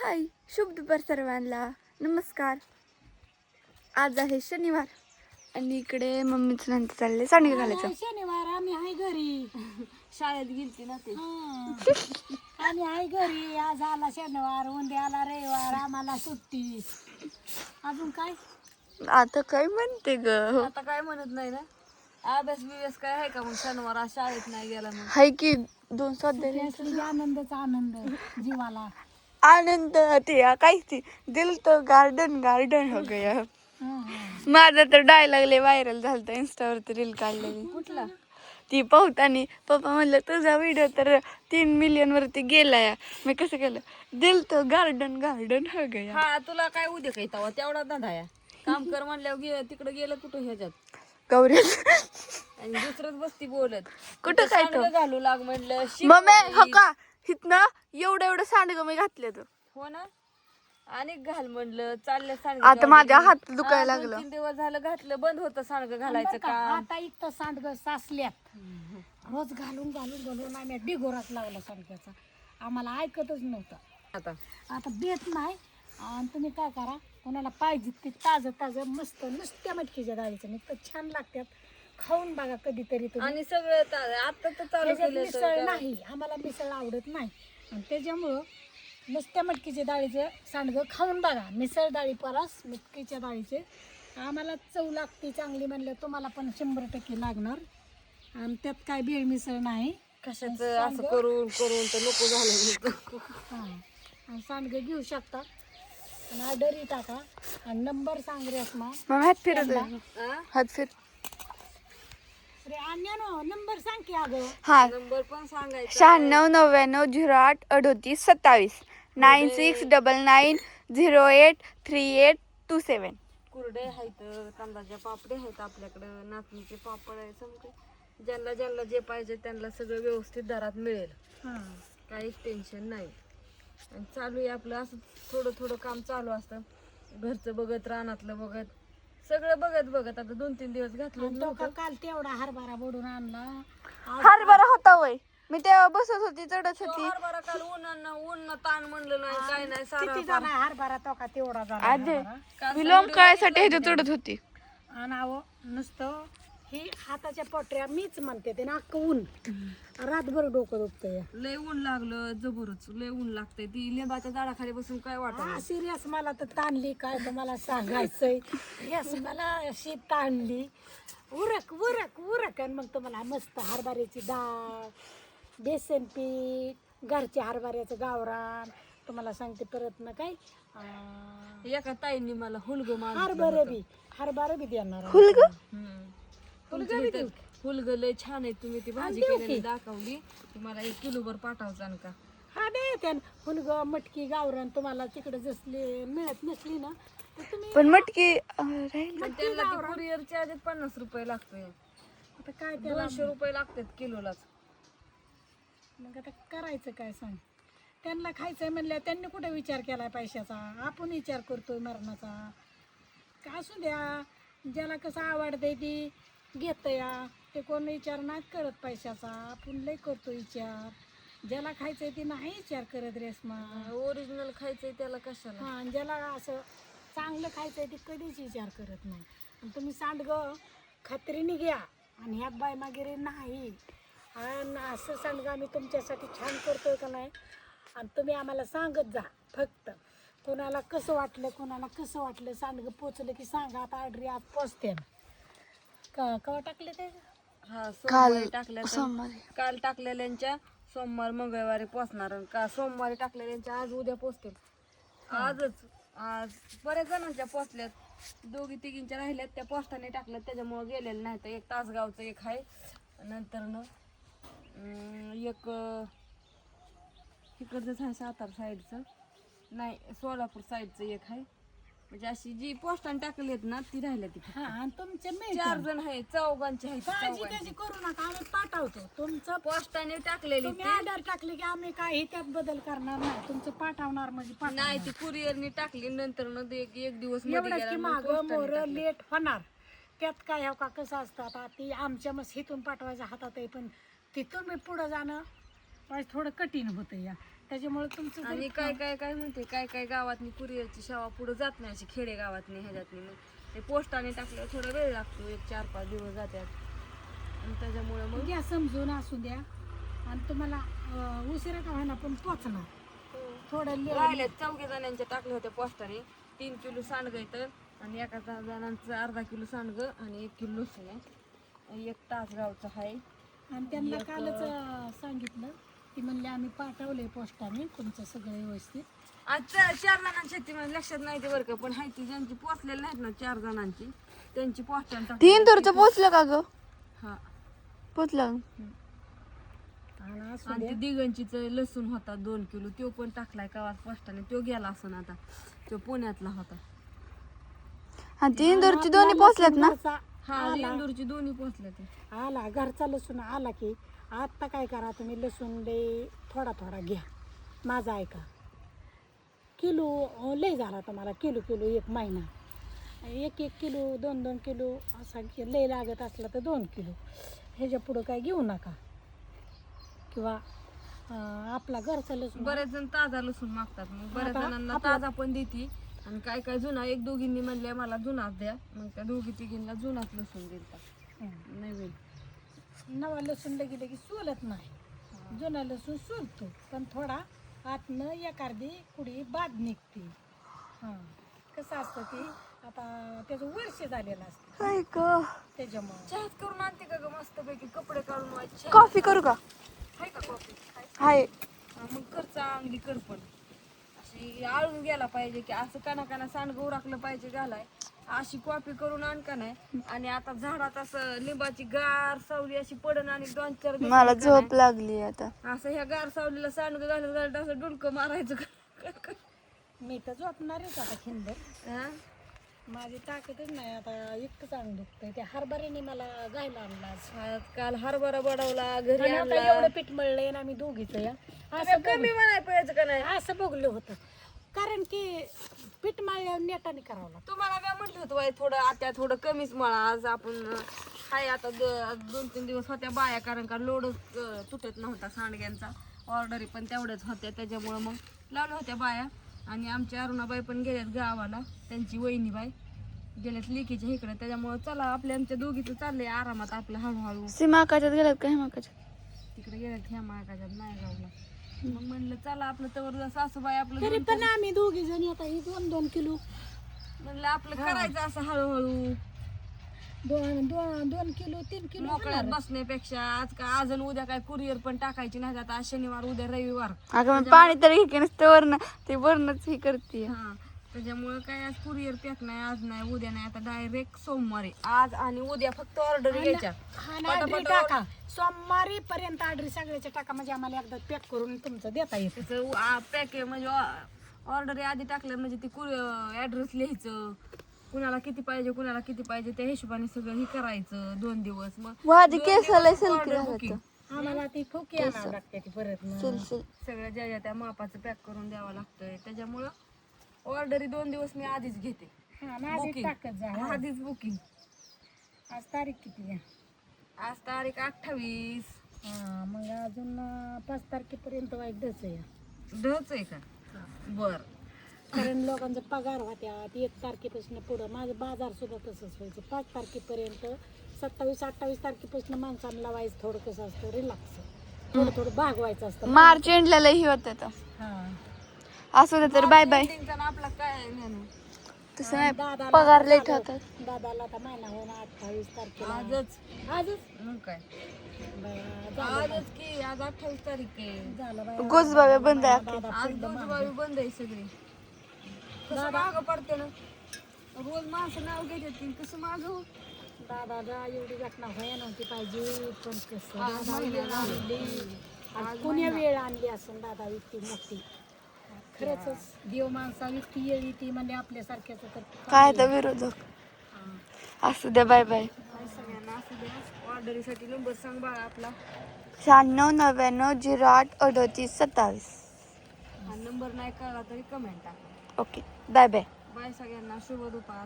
हाय, शुभ दुपार सर्वांना. नमस्कार. आज आहे शनिवार आणि इकडे मम्मीचं नंतर चालले सांडगे घालायचं. शनिवार आम्ही आहे घरी. शाळेत गेलती ना ते. आम्ही आहे घरी. आज आला शनिवार, उद्या आला रविवार, आम्हाला सुट्टी. अजून काय आता काय म्हणते ग? आता काय म्हणत नाही ना. अभ्यास काय आहे का मग शनिवार आज शाळेत नाही गेला मग. हाय की 2 स्वाध्याय असली आनंदच आनंद जीवाला. आनंद ते काय ती दिल तो गार्डन गार्डन हो गया. माझा तर डायलॉग लय व्हायरल झालता इंस्टावरती रील काढलेली. कुठला? ती पाहतानी पप्पा म्हणलं तुझा व्हिडिओ तर 3 मिलियन वरती गेलाय. मी कसं केलं, दिल तो गार्डन गार्डन हो गया. हा तुला काय उद्या काही तवा तेवढा धंदा काम कर म्हणल्यावर तिकडे गेलं कुठं ह्याच्यात गौरी आणि दुसरंच बसती बोलत कुठं काय तो सांडगं घालू लाग म्हणलं मम्मी हो का हितनं एवढं सांडगं मी घातले तर हो ना. आणि घाल म्हणलं चाललं सांडगं. आता माझ्या हात दुखायला लागलं. 2-3 दिवस झालं घातलं बंद होतं सांडगं घालायचं का. आता इथं सांडग साचल्यात. रोज घालून घालून घालून आम्ही डिगोराच लागला सांडग्याचा. आम्हाला ऐकतच नव्हतं. आता देत नाही. आणि तुम्ही काय करा, कोणाला पाहिजे ते ताजं मस्त नुसत्या मटकीच्या डाळीचं नुसतं छान लागतात. खाऊन बघा कधीतरी तुम्ही. आणि सगळं आता तर चालू त्याच्यात केलं मिसळ नाही, आम्हाला मिसळ आवडत नाही. आणि त्याच्यामुळं नुसत्या मटकीच्या डाळीचं सांडगं खाऊन बघा. मिसळ डाळी परस मटकीच्या डाळीचे आम्हाला चव लागते चांगली म्हणलं. तुम्हाला पण 100% लागणार. आणि त्यात काय भेळ मिसळ नाही. कशाच असं करून करून तर नको झालं. हां, आणि सांडगं घेऊ शकता आणि ऑर्डरही टाका. आणि नंबर सांग रेश्मा. मग हात फिरत हात फिर अरे अन्यानो नंबर सांग की अगं. हा नंबर पण सांगायचा. 9699083827 9699083827. कुरडे आहेत, तांदळाच्या पापडे आहेत आपल्याकडं, नाचणीचे पापड आहे. समजा ज्यांना जे पाहिजे त्यांना सगळं व्यवस्थित दरात मिळेल. हां, काहीच टेन्शन नाही. आणि चालू आहे आपलं असं थोडं काम चालू असतं. घरचं बघत, रानातलं बघत, सगळं बघत आता 2-3 दिवस घातलं तो का काल तेवढा हरभरा बोडून आणला. हरभरा होता वय मी तेव्हा बसत होती चढत होती. हरभरा काल ऊन ताण म्हणलं नाही काय नाही सारा किती जण हरभरा तो का तेवढा झाला आधी हरभरा. मी लोंबकाळ्यासाठी ह्याच्या चढत होती. आणावं नुसतं ही हाताच्या पोटऱ्या मीच म्हणते ते नाक ऊन रातभर डोकं दुखतंय. लय ऊन लागलं जबरच लय ऊन लागतंय. ती लिंबाच्या झाडाखाली बसून काय वाटत. सिरियस मला तर ताणली काय तुम्हाला सांगायचंय. यस मला अशी ताणली उरक उरक उरक. आणि मग तुम्हाला मस्त हरभऱ्याची डाळ, बेसन पीठ, घरच्या हरभऱ्याचं गावरान. तुम्हाला सांगते परत ना काय एका ताईंनी मला हुलग हरभरा बी देणार. हुलग लय छान आहे. तुम्ही ती भाजी केलेली दाखवली. मला 1 किलोभर पाठवचाल का. हा दे त्यान फुलग मटकी गावरान. तुम्हाला तिकडे जसली मिळत नसली ना तर तुम्ही पण मटकी राहील. त्यांना ती कुरिअर चार्ज 50 रुपये लागतोय. आता काय त्याला 200 रुपये लागतात किलोलाच. मग आता करायचं काय सांग. त्यांना खायचंय म्हणलं त्यांनी कुठे विचार केलाय पैशाचा. आपण विचार करतोय मरणाचा. का असू द्या, ज्याला कसं आवडतंय ती घेत या. ते कोण विचार नाही करत पैशाचा. आपण लय करतो विचार. ज्याला खायचंय ती नाही विचार करत रेश्मा. ओरिजिनल खायचंय त्याला कशाला. हां, ज्याला असं चांगलं खायचंय ती कधीच विचार करत नाही. आणि तुम्ही सांडगं खात्रीने घ्या आणि ह्यात बाय मागेरे नाही. आणि असं सांडगं आम्ही तुमच्यासाठी छान करतोय का नाही. आणि तुम्ही आम्हाला सांगत जा फक्त. कोणाला कसं वाटलं सांडगं पोचलं की सांगा. आता ऑर्डर आज पोचते कवा टाकले ते. हा काल सोमवारी टाकल्या सोमवारी काल टाकलेल्यांच्या सोमवार मंगळवारी पोचणार. का सोमवारी टाकलेल्यांच्या आज उद्या पोचतील. आज बऱ्याच जणांच्या पोचल्यात. 2-3च्या राहिल्यात त्या पोस्टाने टाकल्यात त्याच्यामुळे गेलेलं नाही. तर एक तासगावचं एक आहे. नंतर एक इकडचंच आहे सातारा साईडचं नाही सोलापूर साईडचं एक आहे. म्हणजे अशी जी पोस्टाने टाकलेत ना ती राहिल्या तिथे. हां, आणि तुमचे 4 जण आहे. चौघांचे आहे. काळजी त्याची करू नका. आम्ही पाठवतो तुमचं. पोस्टाने टाकलेली तुम्ही ऑर्डर टाकली की आम्ही काही त्यात बदल करणार नाही. तुमचं पाठवणार म्हणजे नाही ती कुरिअरने टाकली. नंतर एक दिवस मध्ये एवढंच की गेला, मग मागं पोस्टाने मोर टाकलं. लेट होणार. त्यात काय हो का कसं असतं. आता ती आमच्या मग हिथून पाठवायच्या हातात आहे. पण तिथून मी पुढं जाणं थोडं कठीण होतं या. त्याच्यामुळे तुमचं आणि काय काय काय म्हणते काय काय गावातनी कुरिअरची सेवा पुढे जात नाही अशी खेडे गावातनी ह्याच्यातनी मग ते पोस्टाने टाकल्यावर थोडा वेळ लागतो 1-4-5 दिवस जातात आणि त्याच्यामुळे मग घ्या समजून असू द्या आणि तुम्हाला उशिरा का व्हायना पण पोचणार थोडं राहिले 4 जणांच्या टाकले होते पोस्टाने 3 किलो सांडगं येतं आणि एका जणांचं अर्धा किलो सांडगं आणि 1 किलो लसूण आहे 1 तासगावचं आहे आणि त्यांना कालच सांगितलं ती म्हणले आम्ही पाठवले पोस्टाने तुमचं सगळं व्यवस्थित आज 4 जणांची ती मला लक्षात नाही ते बरं का पण हाय ती ज्यांची पोचलेली नाहीत ना 4 जणांची त्यांची पोस्टाने टाकली. 3 तुरचं पोचलं का ग? हा पोचलं. आणि असू आणि ते दिगंचीच लसूण होता 2 किलो तो पण टाकलाय गावात पोस्टाने तो गेला असं आता तो पुण्यातला होता. हा 3 तुरची दोन्ही पोचल्यात ना? घरचा हा इंदूरची दोन्ही पोचले ते आला घरचा लसूण आला की आत्ता काय करा तुम्ही लसूण लय थोडा थोडा घ्या माझा ऐका किलो लय झाला तुम्हाला किलो 1 महिना 1 किलो 2 किलो असा लय लागत असला तर 2 किलो ह्याच्या पुढं काय घेऊ नका किंवा आपला घरचा लसूण बरेच जण ताजा लसूण मागतात मग बऱ्याच आता जणांना ताजा पण देते आणि काय काय जुना 1-2घींनी म्हणले मला जुनाच द्या मग त्या 2-3घींना जुनाच लसूण देतात नवीन नवा लसूण लगी सोलत नाही जुना लसूण सोलतो पण थोडा आतनं एक अर्धी कुडी बाद निघते हां कसं असतं की आता त्याचं वर्ष झालेलं असतं हाय ग. त्याच्यामुळे चहाच करून आणते का ग मस्त पैकी कपडे काढून व्हायचे कॉफी करू का? आहे का कॉफी हाय. मग कर चांगली कर पण अशी आळून गेला पाहिजे की असं काना सांडगं उरकलं पाहिजे घालाय अशी कॉफी करून आण का नाही आणि आता झाडात असं लिंबाची गार सावली अशी पडन आणि 2-4 दिवस मला झोप लागली आता. असं ह्या गार सावलीला सांडगं घालत असं डुलकं मारायचं मी तर झोपणारच आता खिंबर हा? माझी ताकदच नाही आता इतकंच अंग दुखतंय त्या हरभऱ्याने मला गायला आणला आज. काल हरभरा बडवला घरी आणि आता आणला एवढं पीठ मळलंय ना आम्ही दोघीच या असं कमी म्हणाय पाहिजे का नाही असं बघलं होतं कारण की पीठ मळल्यावर नेटाने करावं लागतं तुम्हाला मी म्हटलं होतं बाई थोडं आता थोडं कमीच मळा आज आपण हाय आता 2-3 दिवस होत्या बाया कारण का लोडच तुटत नव्हता सांडग्यांचा ऑर्डरी पण तेवढ्याच होत्या त्याच्यामुळं मग लावल्या होत्या बाया आणि आमच्या अरुणाबाई पण गेल्यात गावाला त्यांची वहिनीबाई गेल्यात लेकीच्या इकडे त्याच्यामुळं चला आमच्या दोघीचं चाललंय आरामात आपलं हळूहळू सीमाकाच्यात गेल्यात का हेमाकाच्यात? तिकडे गेल्यात ह्या मागाच्यात नाही गावला मग म्हणलं चला आपलं तवर सासूबाई आपलं तरी पण आम्ही दोघी जणी आता ही 2 किलो म्हणलं आपलं करायचं असं हळूहळू 2 किलो 3 किलो मोकळ्यात बसण्यापेक्षा आज आणि उद्या काय कुरिअर पण टाकायची नाही आता आज शनिवार उद्या रविवार अगं मग पाणी तरी हे नसतं वरण ते वरणच हे करते. हा त्याच्यामुळे काय आज कुरिअर पॅक नाही आज नाही उद्या नाही आता डायरेक्ट सोमवारी आज आणि उद्या फक्त ऑर्डर घ्यायच्या ऑर्डर टाका सोमवारी पर्यंत ऑर्डर सगळ्याच्या टाका म्हणजे आम्हाला एकदा पॅक करून तुमचं देता येतं त्याचं पॅक म्हणजे ऑर्डर आधी टाकलं म्हणजे ते ऍड्रेस लिहायचं कुणाला किती पाहिजे त्या हिशोबाने सगळं हे करायचं 2 दिवस मग माझी केस लय order सिल्की booking. झालं. आम्हाला ती खोकी आणावं लागते ती परत मग. सगळं ज्या त्या मापाचं पॅक करून द्यावं लागतंय त्याच्यामुळं ऑर्डरी 2 दिवस मी आधीच घेते हा ना आधीच Booking. टाकत जा हा. आधीच बुकिंग आज तारीख किती आहे आज तारीख 28 हा मग अजून 5 तारखेपर्यंत वाईट डच आहे ढच आहे का बर कारण लोकांचा पगार होत्या 1 तारखेपासून पुढं माझं बाजार सुद्धा तसंच व्हायचं 5 तारखेपर्यंत 27-28 तारखेपासून माणसांना लावायचं थोडं कसं असतं रिलॅक्स थोडं भागवायचं असतं मार्च एंडला लई होत हा असू दे तर बाय बाय. आपला काय मेनू तसं नाही दादाला पगार लेट होतात. दादाला आता महिना होणार 28 तारखेला आजच मग काय बया, आजच की आज 28 तारीख आहे झालं बाया. गोजबाव्या बंद आहे अख्खे. आज दूधबावी बंद आहे सगळी कसं मागं पडते ना रोज माणसं नाव घेतात कसं मागं दादाला एवढी घटना व्हायला नव्हती पाहिजे पण कसं आज दादा महिना वेळ आणली आज पुण्या वेळ आणली असं दादा इतकी मोठी खरंच देव माणसा इतकी येळी ती म्हणजे आपल्यासारख्याच तर काय तर विरोधक. असू द्या बाय बाय. काय सगळ्यांना असू द्या ऑर्डरीसाठी नंबर सांग बाळा आपला 96 98 08 27. हा नंबर नाही कळला तरी कमेंट टाका ओके बाय बाय. बाय सगळ्यांना शुभ दुपार.